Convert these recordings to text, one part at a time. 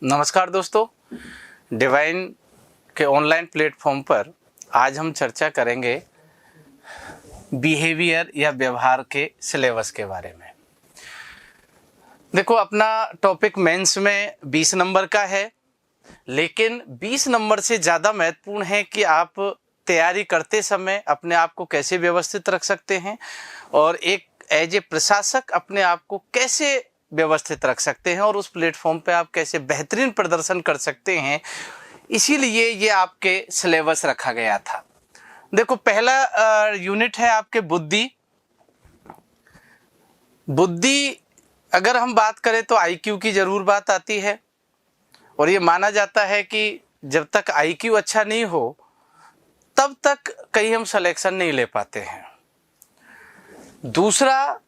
नमस्कार दोस्तों, डिवाइन के ऑनलाइन प्लेटफॉर्म पर आज हम चर्चा करेंगे बिहेवियर या व्यवहार के सिलेबस के बारे में। देखो, अपना टॉपिक मेंस में 20 नंबर का है, लेकिन 20 नंबर से ज़्यादा महत्वपूर्ण है कि आप तैयारी करते समय अपने आप को कैसे व्यवस्थित रख सकते हैं और एक एज ए प्रशासक अपने आप को कैसे व्यवस्थित रख सकते हैं और उस प्लेटफॉर्म पे आप कैसे बेहतरीन प्रदर्शन कर सकते हैं। इसीलिए ये आपके सिलेबस रखा गया था। देखो, पहला यूनिट है आपके बुद्धि। अगर हम बात करें तो आईक्यू की जरूर बात आती है और ये माना जाता है कि जब तक आईक्यू अच्छा नहीं हो तब तक कहीं हम सिलेक्शन नहीं ले पाते हैं। दूसरा,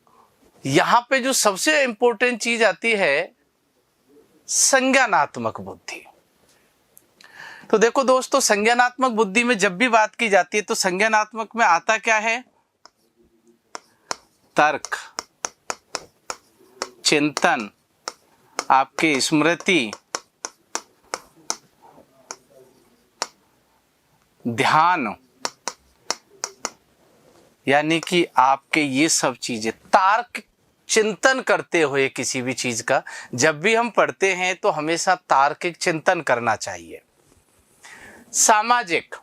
यहाँ पे जो सबसे इंपॉर्टेंट चीज आती है, संज्ञानात्मक बुद्धि। तो देखो दोस्तों, संज्ञानात्मक बुद्धि में जब भी बात की जाती है तो संज्ञानात्मक में आता क्या है? तर्क, चिंतन, आपकी स्मृति, ध्यान, यानी कि आपके ये सब चीजें तार्क चिंतन करते हुए किसी भी चीज का जब भी हम पढ़ते हैं तो हमेशा तार्किक चिंतन करना चाहिए। सामाजिक,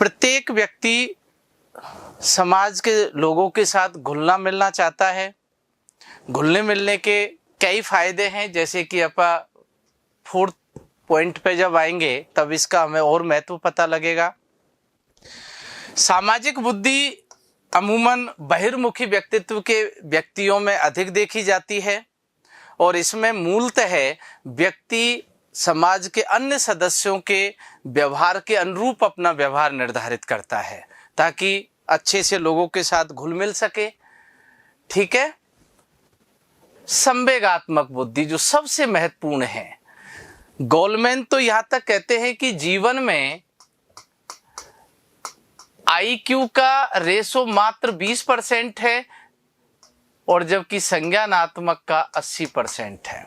प्रत्येक व्यक्ति समाज के लोगों के साथ घुलना मिलना चाहता है। घुलने मिलने के कई फायदे हैं, जैसे कि अपा 4th पॉइंट पे जब आएंगे तब इसका हमें और महत्व पता लगेगा। सामाजिक बुद्धि अमूमन बहिर्मुखी व्यक्तित्व के व्यक्तियों में अधिक देखी जाती है और इसमें मूलतः व्यक्ति समाज के अन्य सदस्यों के व्यवहार के अनुरूप अपना व्यवहार निर्धारित करता है ताकि अच्छे से लोगों के साथ घुल मिल सके। ठीक है। संवेगात्मक बुद्धि जो सबसे महत्वपूर्ण है, गोलमैन तो यहां तक कहते हैं कि जीवन में आईक्यू का रेशो मात्र 20% है और जबकि संज्ञानात्मक का 80% है।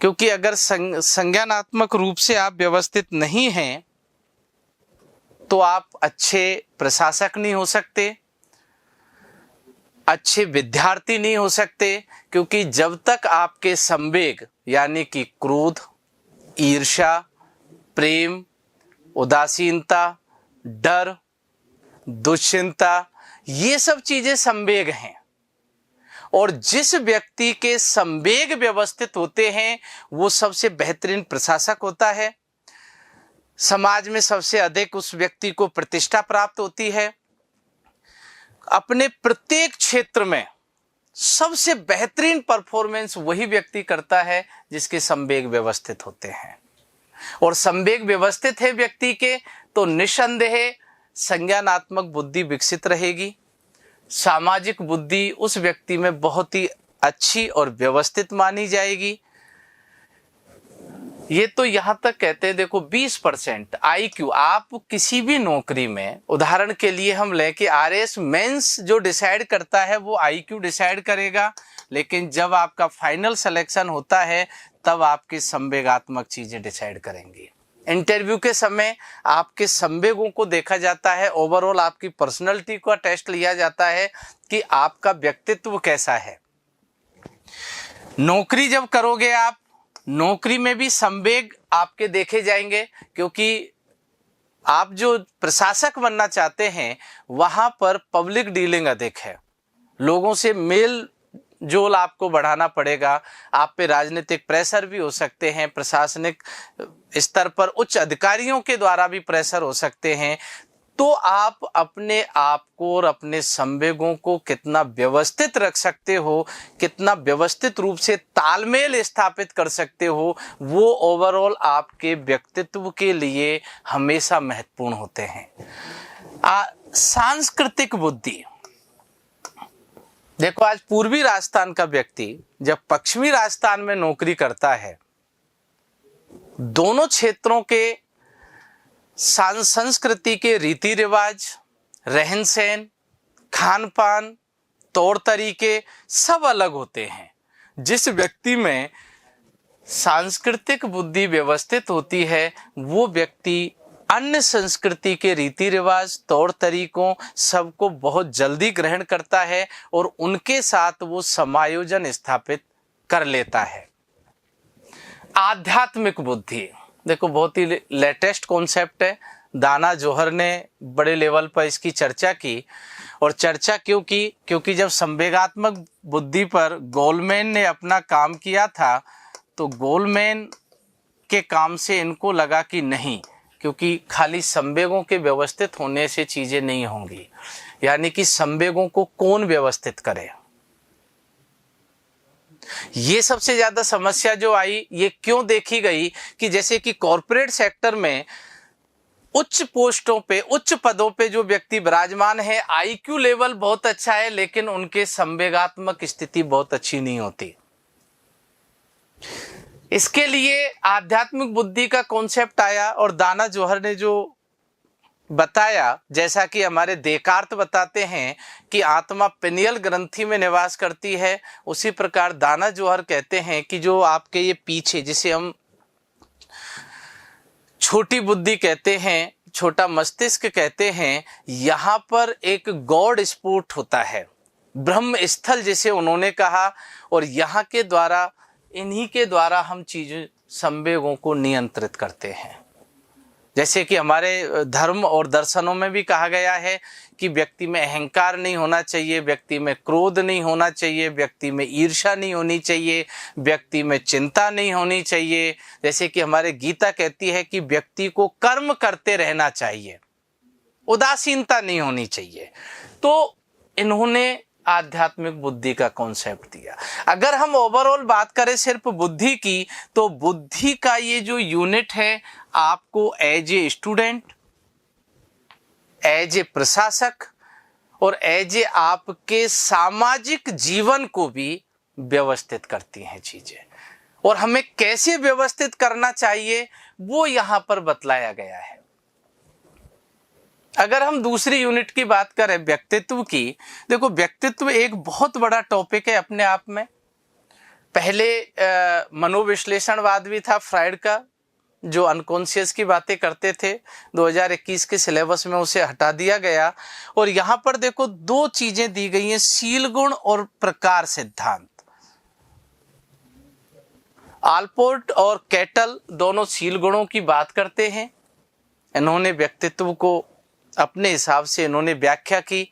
क्योंकि अगर संज्ञानात्मक रूप से आप व्यवस्थित नहीं हैं तो आप अच्छे प्रशासक नहीं हो सकते, अच्छे विद्यार्थी नहीं हो सकते, क्योंकि जब तक आपके संवेग यानी कि क्रोध, ईर्ष्या, प्रेम, उदासीनता, डर, दुश्चिंता, ये सब चीजें संवेग हैं और जिस व्यक्ति के संवेग व्यवस्थित होते हैं वो सबसे बेहतरीन प्रशासक होता है। समाज में सबसे अधिक उस व्यक्ति को प्रतिष्ठा प्राप्त होती है। अपने प्रत्येक क्षेत्र में सबसे बेहतरीन परफॉर्मेंस वही व्यक्ति करता है जिसके संवेग व्यवस्थित होते हैं और संवेग व्यवस्थित है व्यक्ति के तो निस्संदेह संज्ञानात्मक बुद्धि विकसित रहेगी। सामाजिक बुद्धि उस व्यक्ति में बहुत ही अच्छी और व्यवस्थित मानी जाएगी। ये तो यहां तक कहते हैं। देखो, 20% आईक्यू आप किसी भी नौकरी में, उदाहरण के लिए हम लें कि आरएस मेंस जो डिसाइड करता है वो आईक्यू डिसाइड करेगा, लेकिन जब आपका फाइनल सिलेक्शन होता है तब आपकी संवेगात्मक चीजें डिसाइड करेंगी। इंटरव्यू के समय आपके संवेगों को देखा जाता है, ओवरऑल आपकी पर्सनैलिटी का टेस्ट लिया जाता है कि आपका व्यक्तित्व कैसा है। नौकरी जब करोगे आप, नौकरी में भी संवेग आपके देखे जाएंगे, क्योंकि आप जो प्रशासक बनना चाहते हैं वहां पर पब्लिक डीलिंग अधिक है, लोगों से मेल जोल आपको बढ़ाना पड़ेगा। आप पे राजनीतिक प्रेशर भी हो सकते हैं, प्रशासनिक स्तर पर उच्च अधिकारियों के द्वारा भी प्रेशर हो सकते हैं। तो आप अपने आप को और अपने संवेगों को कितना व्यवस्थित रख सकते हो, कितना व्यवस्थित रूप से तालमेल स्थापित कर सकते हो, वो ओवरऑल आपके व्यक्तित्व के लिए हमेशा महत्वपूर्ण होते हैं। सांस्कृतिक बुद्धि, देखो, आज पूर्वी राजस्थान का व्यक्ति जब पश्चिमी राजस्थान में नौकरी करता है, दोनों क्षेत्रों के संस्कृति के रीति रिवाज, रहन सहन, खान पान, तौर तरीके सब अलग होते हैं। जिस व्यक्ति में सांस्कृतिक बुद्धि व्यवस्थित होती है वो व्यक्ति अन्य संस्कृति के रीति रिवाज, तौर तरीकों सबको बहुत जल्दी ग्रहण करता है और उनके साथ वो समायोजन स्थापित कर लेता है। आध्यात्मिक बुद्धि, देखो बहुत ही लेटेस्ट कॉन्सेप्ट है। दाना जौहर ने बड़े लेवल पर इसकी चर्चा की, और चर्चा क्यों की? क्योंकि जब संवेगात्मक बुद्धि पर गोलमैन ने अपना काम किया था तो गोलमैन के काम से इनको लगा कि नहीं, क्योंकि खाली संवेगों के व्यवस्थित होने से चीजें नहीं होंगी, यानी कि संवेगों को कौन व्यवस्थित करे। ये सबसे ज्यादा समस्या जो आई ये क्यों देखी गई कि जैसे कि कॉरपोरेट सेक्टर में उच्च पोस्टों पे, उच्च पदों पे जो व्यक्ति विराजमान है, आईक्यू लेवल बहुत अच्छा है लेकिन उनके संवेगात्मक स्थिति बहुत अच्छी नहीं होती। इसके लिए आध्यात्मिक बुद्धि का कॉन्सेप्ट आया और दाना जौहर ने जो बताया, जैसा कि हमारे देकार्त बताते हैं कि आत्मा पिनियल ग्रंथि में निवास करती है, उसी प्रकार दाना जौहर कहते हैं कि जो आपके ये पीछे, जिसे हम छोटी बुद्धि कहते हैं, छोटा मस्तिष्क कहते हैं, यहाँ पर एक गॉड स्फुट होता है, ब्रह्म स्थल जिसे उन्होंने कहा, और यहाँ के द्वारा, इन्हीं के द्वारा हम चीजें, संवेगों को नियंत्रित करते हैं। जैसे कि हमारे धर्म और दर्शनों में भी कहा गया है कि व्यक्ति में अहंकार नहीं होना चाहिए, व्यक्ति में क्रोध नहीं होना चाहिए, व्यक्ति में ईर्ष्या नहीं होनी चाहिए, व्यक्ति में चिंता नहीं होनी चाहिए। जैसे कि हमारे गीता कहती है कि व्यक्ति को कर्म करते रहना चाहिए, उदासीनता नहीं होनी चाहिए। तो इन्होंने आध्यात्मिक बुद्धि का कॉन्सेप्ट दिया। अगर हम ओवरऑल बात करें सिर्फ बुद्धि की, तो बुद्धि का ये जो यूनिट है आपको as a student, as a प्रशासक और एज ए आपके सामाजिक जीवन को भी व्यवस्थित करती हैं चीजें, और हमें कैसे व्यवस्थित करना चाहिए वो यहां पर बतलाया गया है। अगर हम दूसरी यूनिट की बात करें व्यक्तित्व की, देखो व्यक्तित्व एक बहुत बड़ा टॉपिक है अपने आप में। पहले मनोविश्लेषणवाद भी था फ्राइड का, जो अनकॉन्शियस की बातें करते थे, 2021 के सिलेबस में उसे हटा दिया गया। और यहाँ पर देखो दो चीजें दी गई हैं, शील गुण और प्रकार सिद्धांत। आलपोर्ट और कैटल दोनों शील गुणों की बात करते हैं। इन्होंने व्यक्तित्व को अपने हिसाब से इन्होंने व्याख्या की,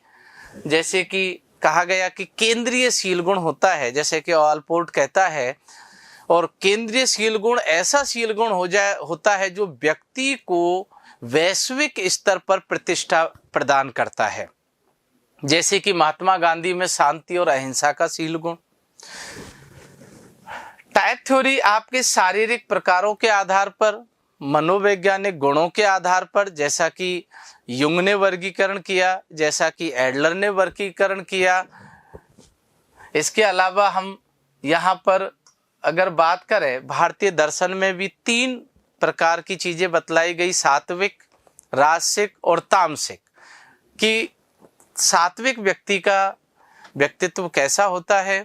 जैसे कि कहा गया कि केंद्रीय शील गुण होता है, जैसे कि आलपोर्ट कहता है, और केंद्रीय शील गुण ऐसा शील गुण होता है जो व्यक्ति को वैश्विक स्तर पर प्रतिष्ठा प्रदान करता है। जैसे कि महात्मा गांधी में शांति और अहिंसा का शील गुण। टाइप थ्योरी आपके शारीरिक प्रकारों के आधार पर, मनोवैज्ञानिक गुणों के आधार पर, जैसा कि युंग ने वर्गीकरण किया, जैसा कि एडलर ने वर्गीकरण किया। इसके अलावा हम यहाँ पर अगर बात करें, भारतीय दर्शन में भी 3 प्रकार की चीजें बतलाई गई, सात्विक, राजसिक और तामसिक, कि सात्विक व्यक्ति का व्यक्तित्व कैसा होता है,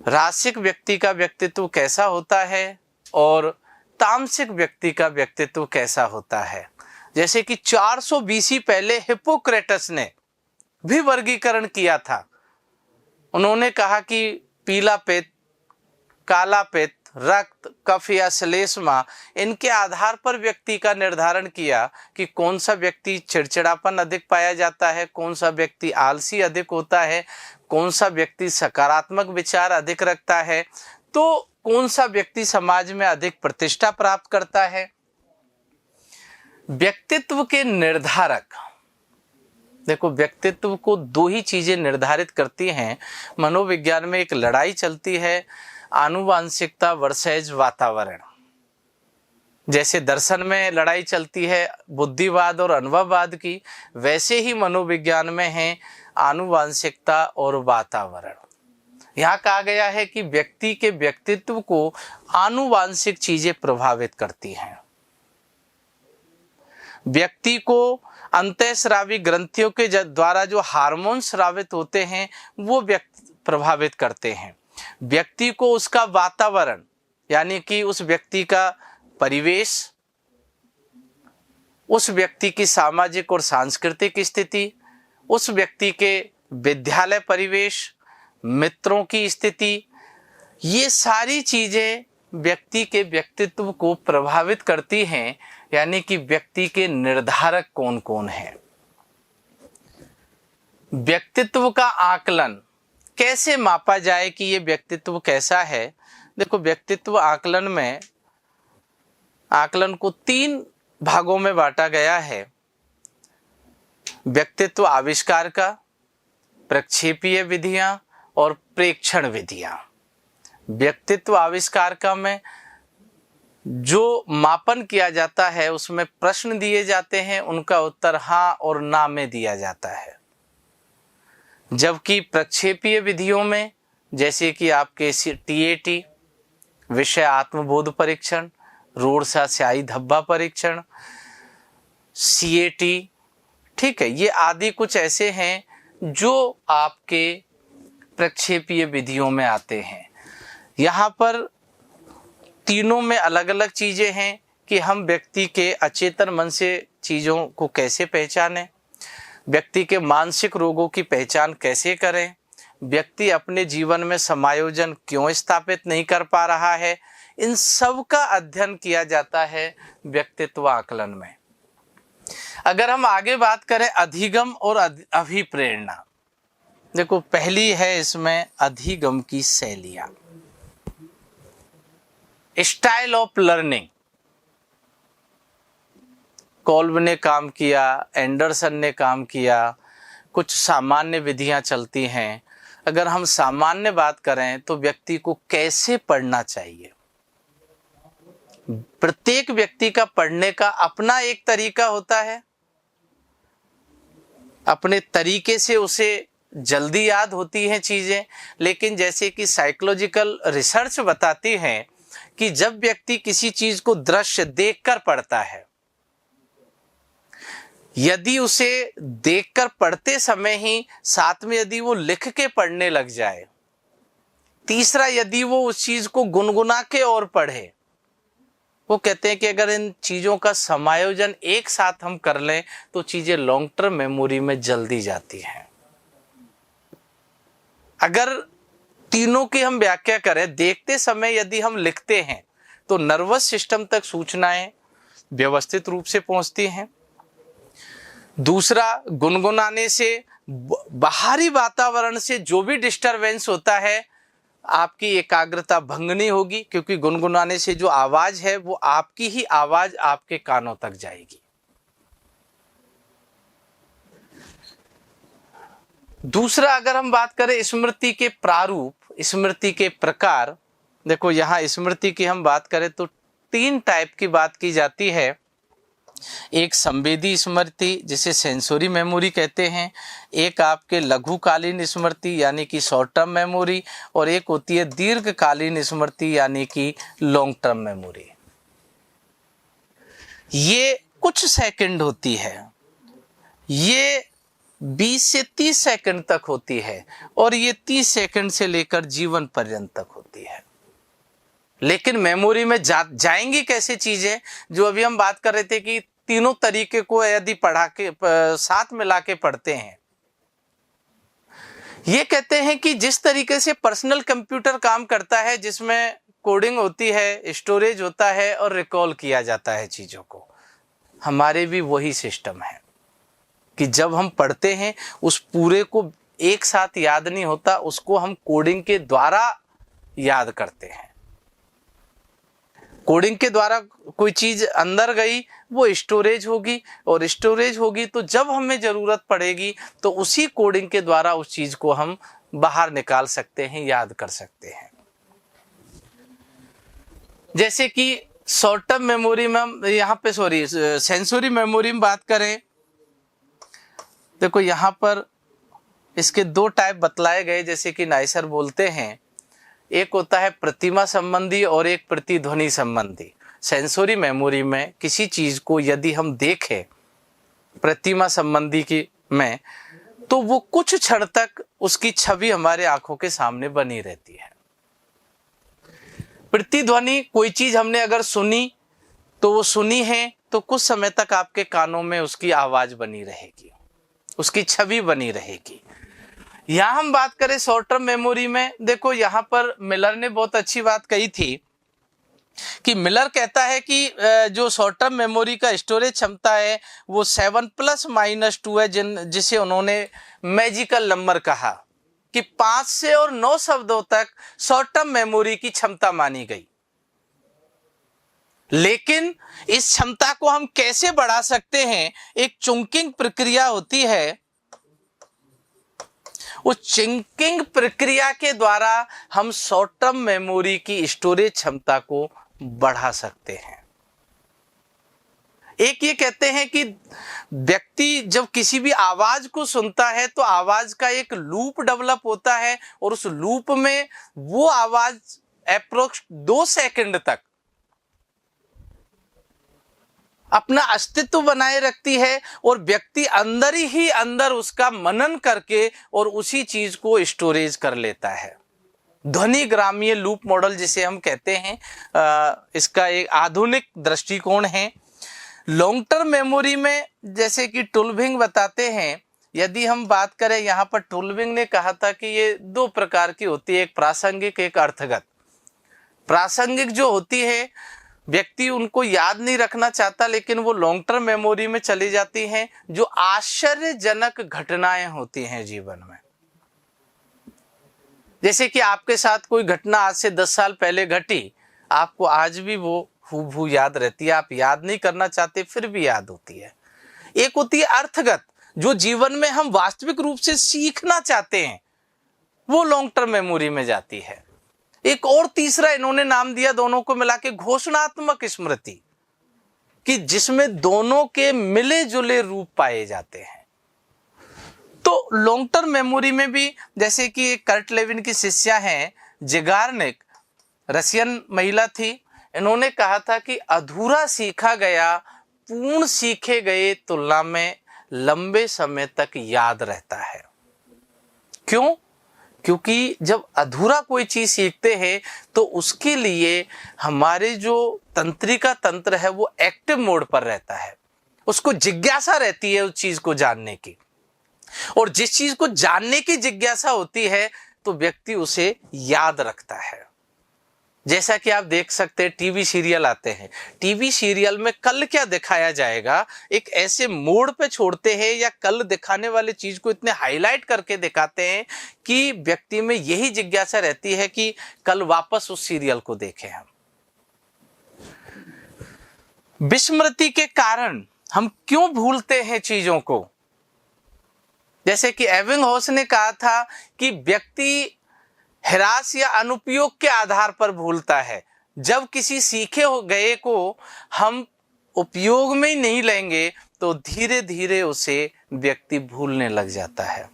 राजसिक व्यक्ति का व्यक्तित्व कैसा होता है, और तामसिक व्यक्ति का व्यक्तित्व कैसा होता है। जैसे कि 400 BC पहले हिप्पोक्रेटस ने भी वर्गीकरण किया था। उन्होंने कहा कि पीला पित्त, काला पित्त, रक्त, कफ या श्लेष्मा, इनके आधार पर व्यक्ति का निर्धारण किया कि कौन सा व्यक्ति चिड़चिड़ापन अधिक पाया जाता है, कौन सा व्यक्ति आलसी अधिक होता है, कौन सा व्यक्ति सकारात्मक विचार अधिक रखता है, तो कौन सा व्यक्ति समाज में अधिक प्रतिष्ठा प्राप्त करता है। व्यक्तित्व के निर्धारक, देखो व्यक्तित्व को 2 ही चीजें निर्धारित करती हैं। मनोविज्ञान में एक लड़ाई चलती है, आनुवांशिकता वर्सेज वातावरण। जैसे दर्शन में लड़ाई चलती है बुद्धिवाद और अनुभववाद की, वैसे ही मनोविज्ञान में है आनुवांशिकता और वातावरण। यहाँ कहा गया है कि व्यक्ति के व्यक्तित्व को आनुवांशिक चीजें प्रभावित करती हैं। व्यक्ति को अंतःस्रावी ग्रंथियों के द्वारा जो हार्मोन स्रावित होते हैं वो व्यक्ति प्रभावित करते हैं। व्यक्ति को उसका वातावरण यानी कि उस व्यक्ति का परिवेश, उस व्यक्ति की सामाजिक और सांस्कृतिक स्थिति, उस व्यक्ति के विद्यालय परिवेश, मित्रों की स्थिति, ये सारी चीजें व्यक्ति के व्यक्तित्व को प्रभावित करती हैं। यानी कि व्यक्ति के निर्धारक कौन कौन हैं। व्यक्तित्व का आकलन कैसे मापा जाए कि ये व्यक्तित्व कैसा है। देखो, व्यक्तित्व आकलन को 3 भागों में बांटा गया है। व्यक्तित्व आविष्कार का, प्रक्षेपीय विधियां और प्रेक्षण विधियां। व्यक्तित्व आविष्कार का में जो मापन किया जाता है उसमें प्रश्न दिए जाते हैं, उनका उत्तर हाँ और ना में दिया जाता है। जबकि प्रक्षेपीय विधियों में जैसे कि आपके TAT विषय आत्मबोध परीक्षण, रोडसा स्याही धब्बा परीक्षण, CAT, ठीक है, ये आदि कुछ ऐसे हैं जो आपके प्रक्षेपीय विधियों में आते हैं। यहाँ पर तीनों में अलग अलग चीजें हैं कि हम व्यक्ति के अचेतन मन से चीजों को कैसे पहचानें, व्यक्ति के मानसिक रोगों की पहचान कैसे करें, व्यक्ति अपने जीवन में समायोजन क्यों स्थापित नहीं कर पा रहा है। इन सब का अध्ययन किया जाता है व्यक्तित्व आकलन में। अगर हम आगे बात करें अधिगम और अभिप्रेरणा, देखो पहली है इसमें अधिगम की शैलियां, स्टाइल ऑफ लर्निंग। कॉल्ब ने काम किया, एंडरसन ने काम किया, कुछ सामान्य विधियां चलती हैं। अगर हम सामान्य बात करें तो व्यक्ति को कैसे पढ़ना चाहिए। प्रत्येक व्यक्ति का पढ़ने का अपना एक तरीका होता है, अपने तरीके से उसे जल्दी याद होती हैं चीजें। लेकिन जैसे कि साइकोलॉजिकल रिसर्च बताती है कि जब व्यक्ति किसी चीज को दृश्य देखकर पढ़ता है, यदि उसे देखकर पढ़ते समय ही साथ में यदि वो लिख के पढ़ने लग जाए, तीसरा यदि वो उस चीज को गुनगुना के और पढ़े, वो कहते हैं कि अगर इन चीजों का समायोजन एक साथ हम कर लें तो चीजें लॉन्ग टर्म मेमोरी में जल्दी जाती हैं। अगर तीनों की हम व्याख्या करें, देखते समय यदि हम लिखते हैं तो नर्वस सिस्टम तक सूचनाएं व्यवस्थित रूप से पहुंचती हैं। दूसरा, गुनगुनाने से बाहरी वातावरण से जो भी डिस्टरबेंस होता है आपकी एकाग्रता भंग नहीं होगी, क्योंकि गुनगुनाने से जो आवाज है वो आपकी ही आवाज आपके कानों तक जाएगी। दूसरा, अगर हम बात करें स्मृति के प्रारूप, स्मृति के प्रकार, देखो यहाँ स्मृति की हम बात करें तो 3 टाइप की बात की जाती है। एक संवेदी स्मृति जिसे सेंसोरी मेमोरी कहते हैं, एक आपके लघुकालीन स्मृति यानी कि शॉर्ट टर्म मेमोरी, और एक होती है दीर्घकालीन स्मृति यानी कि लॉन्ग टर्म मेमोरी। ये कुछ सेकंड होती है, ये 20 से 30 सेकंड तक होती है, और ये 30 सेकंड से लेकर जीवन पर्यंत तक होती है। लेकिन मेमोरी में जाएंगी कैसे चीजें, जो अभी हम बात कर रहे थे कि तीनों तरीके को यदि पढ़ा के साथ मिला के पढ़ते हैं, ये कहते हैं कि जिस तरीके से पर्सनल कंप्यूटर काम करता है, जिसमें कोडिंग होती है, स्टोरेज होता है और रिकॉल किया जाता है चीजों को, हमारे भी वही सिस्टम है कि जब हम पढ़ते हैं उस पूरे को एक साथ याद नहीं होता, उसको हम कोडिंग के द्वारा याद करते हैं। कोडिंग के द्वारा कोई चीज अंदर गई, वो स्टोरेज होगी, और स्टोरेज होगी तो जब हमें जरूरत पड़ेगी तो उसी कोडिंग के द्वारा उस चीज को हम बाहर निकाल सकते हैं, याद कर सकते हैं। जैसे कि शॉर्ट टर्म मेमोरी में हम यहाँ पे सेंसोरी मेमोरी में बात करें, देखो यहाँ पर इसके 2 टाइप बतलाए गए। जैसे कि नाइसर बोलते हैं, एक होता है प्रतिमा संबंधी और एक प्रतिध्वनि संबंधी। सेंसोरी मेमोरी में किसी चीज को यदि हम देखें प्रतिमा संबंधी की में, तो वो कुछ क्षण तक उसकी छवि हमारे आंखों के सामने बनी रहती है। प्रतिध्वनि, कोई चीज हमने अगर सुनी तो वो सुनी है तो कुछ समय तक आपके कानों में उसकी आवाज बनी रहेगी, उसकी छवि बनी रहेगी। यहां हम बात करें शॉर्ट टर्म मेमोरी में, देखो यहां पर मिलर ने बहुत अच्छी बात कही थी कि मिलर कहता है कि जो शॉर्ट टर्म मेमोरी का स्टोरेज क्षमता है वो 7+-2 है, जिसे उन्होंने मैजिकल नंबर कहा कि 5 से और 9 शब्दों तक शॉर्ट टर्म मेमोरी की क्षमता मानी गई। लेकिन इस क्षमता को हम कैसे बढ़ा सकते हैं? एक चुंकिंग प्रक्रिया होती है, उस चुंकिंग प्रक्रिया के द्वारा हम शॉर्ट टर्म मेमोरी की स्टोरेज क्षमता को बढ़ा सकते हैं। एक ये कहते हैं कि व्यक्ति जब किसी भी आवाज को सुनता है तो आवाज का एक लूप डेवलप होता है और उस लूप में वो आवाज अप्रोक्स 2 सेकंड तक अपना अस्तित्व बनाए रखती है और व्यक्ति अंदर ही अंदर उसका मनन करके और उसी चीज को स्टोरेज कर लेता है। ध्वनि ग्रामीय लूप मॉडल जिसे हम कहते हैं, इसका एक आधुनिक दृष्टिकोण है। लॉन्ग टर्म मेमोरी में जैसे कि टुलविंग बताते हैं, यदि हम बात करें यहाँ पर टुलविंग ने कहा था कि ये 2 प्रकार की होती है, एक प्रासंगिक एक अर्थगत। प्रासंगिक जो होती है व्यक्ति उनको याद नहीं रखना चाहता लेकिन वो लॉन्ग टर्म मेमोरी में चली जाती हैं, जो आश्चर्यजनक घटनाएं होती हैं जीवन में। जैसे कि आपके साथ कोई घटना आज से 10 साल पहले घटी, आपको आज भी वो हूबहू याद रहती है, आप याद नहीं करना चाहते फिर भी याद होती है। एक होती है अर्थगत, जो जीवन में हम वास्तविक रूप से सीखना चाहते हैं, वो लॉन्ग टर्म मेमोरी में जाती है। एक और तीसरा इन्होंने नाम दिया दोनों को मिला के घोषणात्मक स्मृति, कि जिसमें दोनों के मिले जुले रूप पाए जाते हैं। तो लॉन्ग टर्म मेमोरी में भी जैसे कि कर्ट लेविन की शिष्या हैं ज़िगार्निक, रशियन महिला थी, इन्होंने कहा था कि अधूरा सीखा गया पूर्ण सीखे गए तुलना में लंबे समय तक याद रहता है। क्यों? क्योंकि जब अधूरा कोई चीज सीखते हैं तो उसके लिए हमारे जो तंत्रिका तंत्र है वो एक्टिव मोड पर रहता है, उसको जिज्ञासा रहती है उस चीज को जानने की, और जिस चीज को जानने की जिज्ञासा होती है तो व्यक्ति उसे याद रखता है। जैसा कि आप देख सकते हैं टीवी सीरियल आते हैं, टीवी सीरियल में कल क्या दिखाया जाएगा एक ऐसे मोड पे छोड़ते हैं या कल दिखाने वाली चीज को इतने हाईलाइट करके दिखाते हैं कि व्यक्ति में यही जिज्ञासा रहती है कि कल वापस उस सीरियल को देखें हम। विस्मृति के कारण हम क्यों भूलते हैं चीजों को? जैसे कि एबिंगहॉस ने कहा था कि व्यक्ति ह्रास या अनुपयोग के आधार पर भूलता है। जब किसी सीखे गए को हम उपयोग में ही नहीं लेंगे तो धीरे धीरे उसे व्यक्ति भूलने लग जाता है।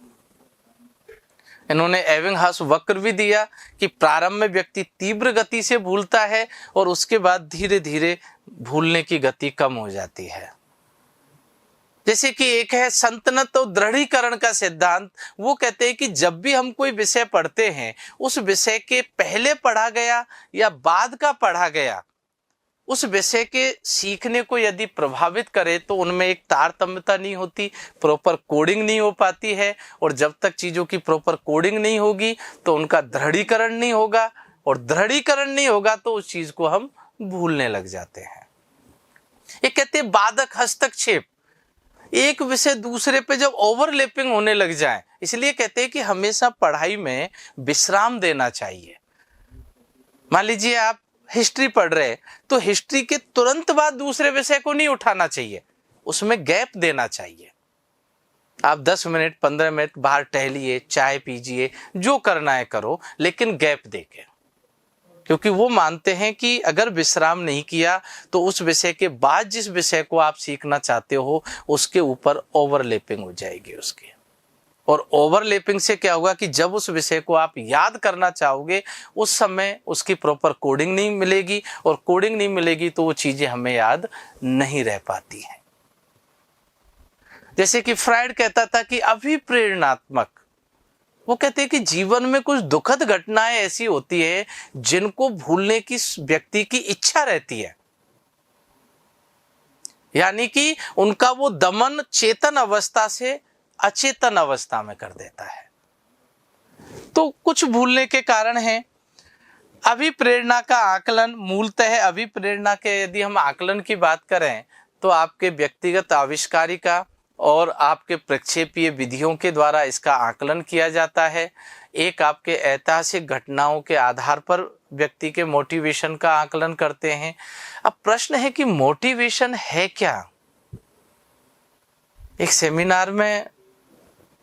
इन्होंने एबिंगहॉस वक्र भी दिया कि प्रारंभ में व्यक्ति तीव्र गति से भूलता है और उसके बाद धीरे धीरे भूलने की गति कम हो जाती है। जैसे कि एक है संतनत और दृढ़ीकरण का सिद्धांत, वो कहते हैं कि जब भी हम कोई विषय पढ़ते हैं उस विषय के पहले पढ़ा गया या बाद का पढ़ा गया उस विषय के सीखने को यदि प्रभावित करे तो उनमें एक तारतम्यता नहीं होती, प्रॉपर कोडिंग नहीं हो पाती है, और जब तक चीजों की प्रॉपर कोडिंग नहीं होगी तो उनका दृढ़ीकरण नहीं होगा, और दृढ़ीकरण नहीं होगा तो उस चीज को हम भूलने लग जाते हैं। ये कहते हैं बाधक हस्तक्षेप, एक विषय दूसरे पे जब ओवरलैपिंग होने लग जाए, इसलिए कहते हैं कि हमेशा पढ़ाई में विश्राम देना चाहिए। मान लीजिए आप हिस्ट्री पढ़ रहे तो हिस्ट्री के तुरंत बाद दूसरे विषय को नहीं उठाना चाहिए, उसमें गैप देना चाहिए। आप 10 मिनट 15 मिनट बाहर टहलिए, चाय पीजिए, जो करना है करो, लेकिन गैप देके, क्योंकि वो मानते हैं कि अगर विश्राम नहीं किया तो उस विषय के बाद जिस विषय को आप सीखना चाहते हो उसके ऊपर ओवरलैपिंग हो जाएगी उसकी, और ओवरलैपिंग से क्या होगा कि जब उस विषय को आप याद करना चाहोगे उस समय उसकी प्रॉपर कोडिंग नहीं मिलेगी, और कोडिंग नहीं मिलेगी तो वो चीजें हमें याद नहीं रह पाती हैं। जैसे कि फ्रायड कहता था कि अभिप्रेरणात्मक वो कहते हैं कि जीवन में कुछ दुखद घटनाएं ऐसी होती है जिनको भूलने की व्यक्ति की इच्छा रहती है, यानी कि उनका वो दमन चेतन अवस्था से अचेतन अवस्था में कर देता है। तो कुछ भूलने के कारण हैं। अभिप्रेरणा का आकलन, मूलतः अभिप्रेरणा के यदि हम आकलन की बात करें तो आपके व्यक्तिगत आविष्कारिका और आपके प्रक्षेपीय विधियों के द्वारा इसका आकलन किया जाता है। एक आपके ऐतिहासिक घटनाओं के आधार पर व्यक्ति के मोटिवेशन का आकलन करते हैं। अब प्रश्न है कि मोटिवेशन है क्या? एक सेमिनार में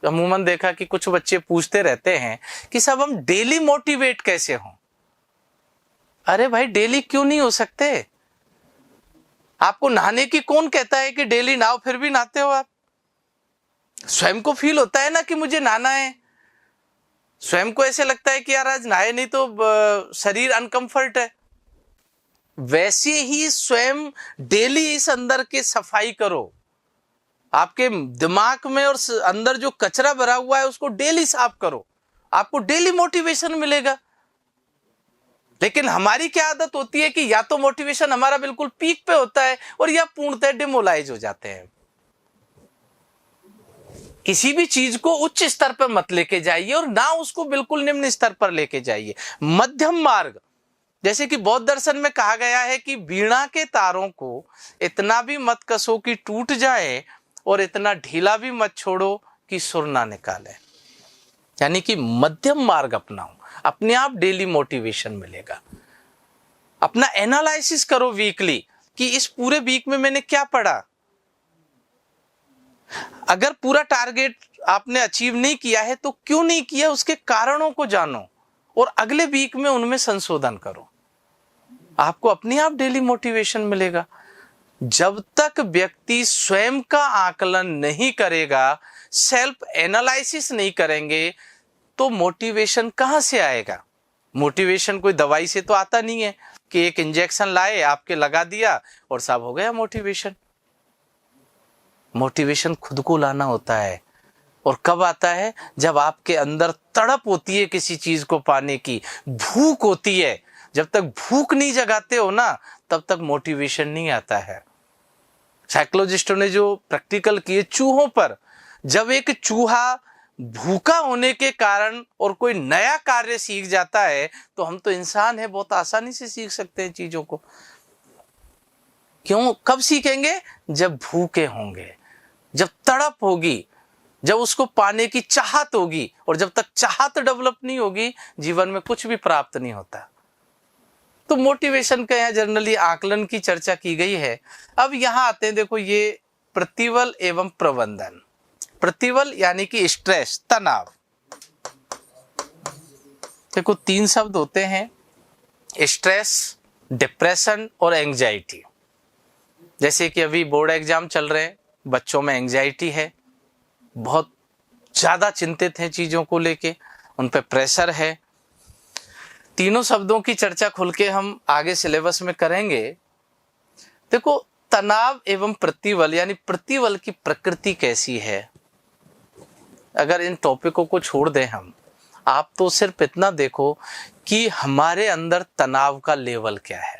अमूमन देखा कि कुछ बच्चे पूछते रहते हैं कि साहब हम डेली मोटिवेट कैसे हों? अरे भाई, डेली क्यों नहीं हो सकते? आपको नहाने की कौन कहता है कि डेली नहाओ, फिर भी नहाते हो आप? स्वयं को फील होता है ना कि मुझे नहाना है, स्वयं को ऐसे लगता है कि यार आज नहाए नहीं तो शरीर अनकंफर्ट है। वैसे ही स्वयं डेली इस अंदर के सफाई करो, आपके दिमाग में और अंदर जो कचरा भरा हुआ है उसको डेली साफ करो, आपको डेली मोटिवेशन मिलेगा। लेकिन हमारी क्या आदत होती है कि या तो मोटिवेशन हमारा बिल्कुल पीक पे होता है और या पूर्णतः डिमोलाइज हो जाते हैं। किसी भी चीज को उच्च स्तर पर मत लेके जाइए और ना उसको बिल्कुल निम्न स्तर पर लेके जाइए। मध्यम मार्ग, जैसे कि बौद्ध दर्शन में कहा गया है कि वीणा के तारों को इतना भी मत कसो कि टूट जाए और इतना ढीला भी मत छोड़ो कि सुर ना निकाले। यानी कि मध्यम मार्ग अपनाओ, अपने आप डेली मोटिवेशन मिलेगा। अपना एनालिसिस करो वीकली कि इस पूरे वीक में मैंने क्या पढ़ा। अगर पूरा टारगेट आपने अचीव नहीं किया है तो क्यों नहीं किया, उसके कारणों को जानो और अगले वीक में उनमें संशोधन करो। आपको अपने आप डेली मोटिवेशन मिलेगा। जब तक व्यक्ति स्वयं का आकलन नहीं करेगा, सेल्फ एनालिसिस नहीं करेंगे, तो मोटिवेशन कहां से आएगा? मोटिवेशन कोई दवाई से तो आता नहीं है कि एक इंजेक्शन लाए, आपके लगा दिया और सब हो गया मोटिवेशन। मोटिवेशन खुद को लाना होता है। और कब आता है? जब आपके अंदर तड़प होती है किसी चीज को पाने की, भूख होती है। जब तक भूख नहीं जगाते हो ना, तब तक मोटिवेशन नहीं आता है। साइकोलॉजिस्टों ने जो प्रैक्टिकल किए चूहों पर, जब एक चूहा भूखा होने के कारण और कोई नया कार्य सीख जाता है, तो हम तो इंसान है, बहुत आसानी से सीख सकते हैं चीजों को। क्यों? कब सीखेंगे? जब भूखे होंगे, जब तड़प होगी, जब उसको पाने की चाहत होगी। और जब तक चाहत डेवलप नहीं होगी, जीवन में कुछ भी प्राप्त नहीं होता। तो मोटिवेशन का यहाँ जनरली आकलन की चर्चा की गई है। अब यहाँ आते हैं, देखो ये प्रतिबल एवं प्रबंधन। प्रतिबल यानी कि स्ट्रेस, तनाव। देखो 3 शब्द होते हैं, स्ट्रेस, डिप्रेशन और एंजाइटी। जैसे कि अभी बोर्ड एग्जाम चल रहे हैं, बच्चों में एंजाइटी है, बहुत ज्यादा चिंतित हैं चीजों को लेके, उन पे प्रेशर है। तीनों शब्दों की चर्चा खुल के हम आगे सिलेबस में करेंगे। देखो तनाव एवं प्रतिबल, यानी प्रतिबल की प्रकृति कैसी है। अगर इन टॉपिकों को छोड़ दें हम, आप तो सिर्फ इतना देखो कि हमारे अंदर तनाव का लेवल क्या है।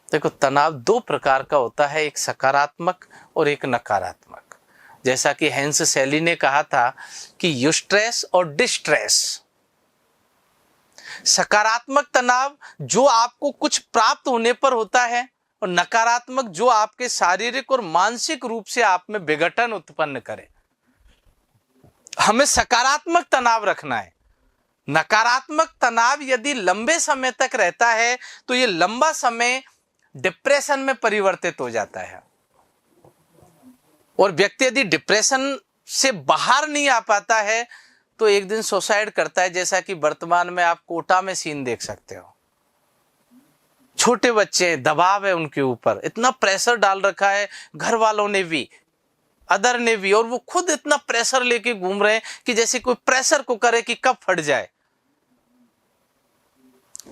देखो तनाव 2 प्रकार का होता है, एक सकारात्मक और एक नकारात्मक। जैसा कि हैंस सेली ने कहा था कि यूस्ट्रेस और डिस्ट्रेस। सकारात्मक तनाव जो आपको कुछ प्राप्त होने पर होता है, और नकारात्मक जो आपके शारीरिक और मानसिक रूप से आप में विघटन उत्पन्न करे। हमें सकारात्मक तनाव रखना है। नकारात्मक तनाव यदि लंबे समय तक रहता है तो ये लंबा समय डिप्रेशन में परिवर्तित हो जाता है। और व्यक्ति यदि डिप्रेशन से बाहर नहीं आ पाता है तो एक दिन सुसाइड करता है। जैसा कि वर्तमान में आप कोटा में सीन देख सकते हो। छोटे बच्चे, दबाव है उनके ऊपर, इतना प्रेशर डाल रखा है घर वालों ने भी, अदर ने भी, और वो खुद इतना प्रेशर लेके घूम रहे हैं कि जैसे कोई प्रेशर को करे कि कब फट जाए।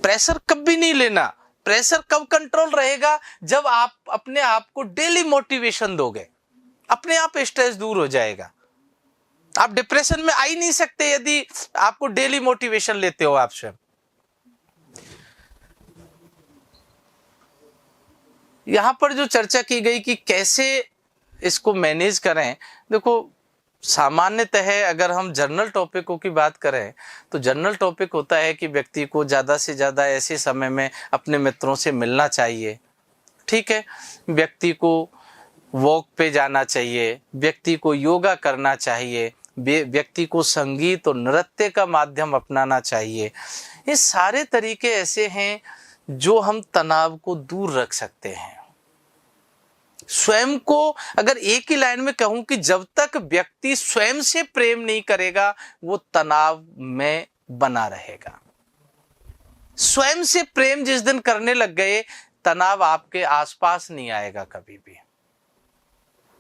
प्रेशर कभी नहीं लेना। प्रेशर कब कंट्रोल रहेगा? जब आप अपने आप को डेली मोटिवेशन दोगे, अपने आप स्ट्रेस दूर हो जाएगा। आप डिप्रेशन में आ ही नहीं सकते यदि आपको डेली मोटिवेशन लेते हो आप स्वयं। यहां पर जो चर्चा की गई कि कैसे इसको मैनेज करें, देखो सामान्यतः अगर हम जनरल टॉपिकों की बात करें तो जनरल टॉपिक होता है कि व्यक्ति को ज़्यादा से ज़्यादा ऐसे समय में अपने मित्रों से मिलना चाहिए, ठीक है, व्यक्ति को वॉक पे जाना चाहिए, व्यक्ति को योगा करना चाहिए, व्यक्ति को संगीत और नृत्य का माध्यम अपनाना चाहिए। ये सारे तरीके ऐसे हैं जो हम तनाव को दूर रख सकते हैं। स्वयं को अगर एक ही लाइन में कहूं कि जब तक व्यक्ति स्वयं से प्रेम नहीं करेगा वो तनाव में बना रहेगा। स्वयं से प्रेम जिस दिन करने लग गए तनाव आपके आसपास नहीं आएगा कभी भी।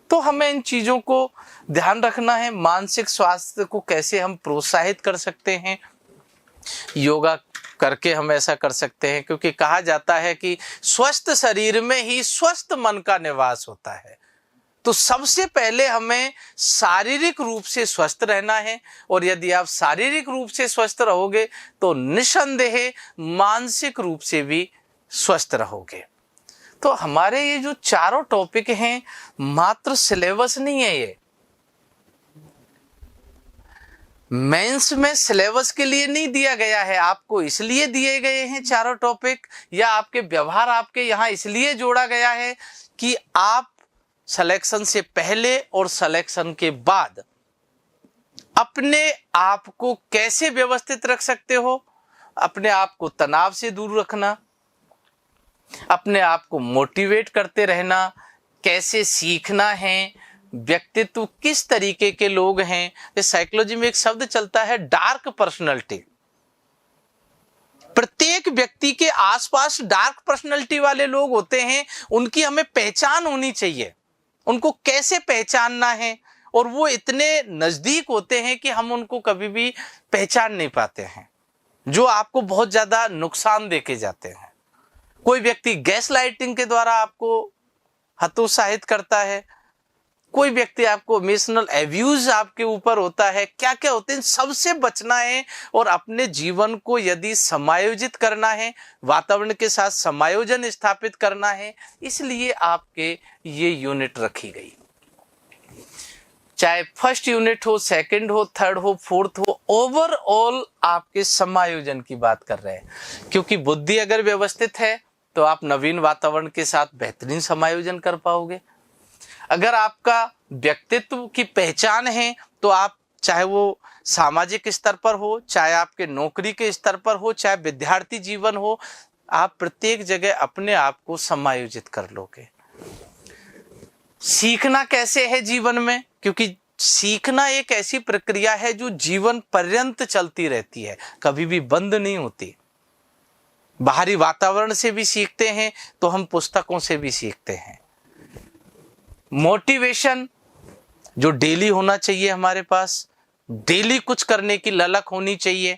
तो हमें इन चीजों को ध्यान रखना है। मानसिक स्वास्थ्य को कैसे हम प्रोत्साहित कर सकते हैं, योगा करके हम ऐसा कर सकते हैं, क्योंकि कहा जाता है कि स्वस्थ शरीर में ही स्वस्थ मन का निवास होता है। तो सबसे पहले हमें शारीरिक रूप से स्वस्थ रहना है, और यदि आप शारीरिक रूप से स्वस्थ रहोगे तो निसंदेह मानसिक रूप से भी स्वस्थ रहोगे। तो हमारे ये जो चारों टॉपिक हैं मात्र सिलेबस नहीं है, ये मेंस में सिलेबस के लिए नहीं दिया गया है, आपको इसलिए दिए गए हैं चारों टॉपिक, या आपके व्यवहार आपके यहाँ इसलिए जोड़ा गया है कि आप सिलेक्शन से पहले और सिलेक्शन के बाद अपने आप को कैसे व्यवस्थित रख सकते हो, अपने आप को तनाव से दूर रखना, अपने आप को मोटिवेट करते रहना, कैसे सीखना है, व्यक्तित्व किस तरीके के लोग हैं। इस साइकोलॉजी में एक शब्द चलता है डार्क पर्सनैलिटी। प्रत्येक व्यक्ति के आसपास डार्क पर्सनैलिटी वाले लोग होते हैं, उनकी हमें पहचान होनी चाहिए, उनको कैसे पहचानना है, और वो इतने नजदीक होते हैं कि हम उनको कभी भी पहचान नहीं पाते हैं, जो आपको बहुत ज्यादा नुकसान देके जाते हैं। कोई व्यक्ति गैस लाइटिंग के द्वारा आपको हतोत्साहित करता है, कोई व्यक्ति आपको इमोशनल एब्यूज आपके ऊपर होता है, क्या क्या होते हैं, सबसे बचना है। और अपने जीवन को यदि समायोजित करना है, वातावरण के साथ समायोजन स्थापित करना है, इसलिए आपके ये यूनिट रखी गई। चाहे फर्स्ट यूनिट हो, सेकंड हो, थर्ड हो, फोर्थ हो, ओवरऑल आपके समायोजन की बात कर रहे हैं। क्योंकि बुद्धि अगर व्यवस्थित है तो आप नवीन वातावरण के साथ बेहतरीन समायोजन कर पाओगे। अगर आपका व्यक्तित्व की पहचान है तो आप चाहे वो सामाजिक स्तर पर हो, चाहे आपके नौकरी के स्तर पर हो, चाहे विद्यार्थी जीवन हो, आप प्रत्येक जगह अपने आप को समायोजित कर लोगे। सीखना कैसे है जीवन में, क्योंकि सीखना एक ऐसी प्रक्रिया है जो जीवन पर्यंत चलती रहती है, कभी भी बंद नहीं होती। बाहरी वातावरण से भी सीखते हैं तो हम पुस्तकों से भी सीखते हैं। मोटिवेशन जो डेली होना चाहिए हमारे पास, डेली कुछ करने की ललक होनी चाहिए।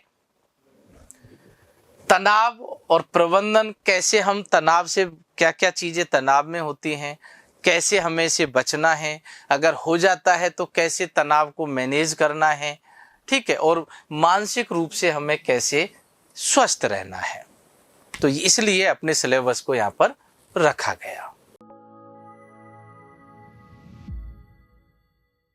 तनाव और प्रबंधन, कैसे हम तनाव से, क्या क्या चीजें तनाव में होती हैं, कैसे हमें से बचना है, अगर हो जाता है तो कैसे तनाव को मैनेज करना है, ठीक है, और मानसिक रूप से हमें कैसे स्वस्थ रहना है। तो इसलिए अपने सिलेबस को यहाँ पर रखा गया।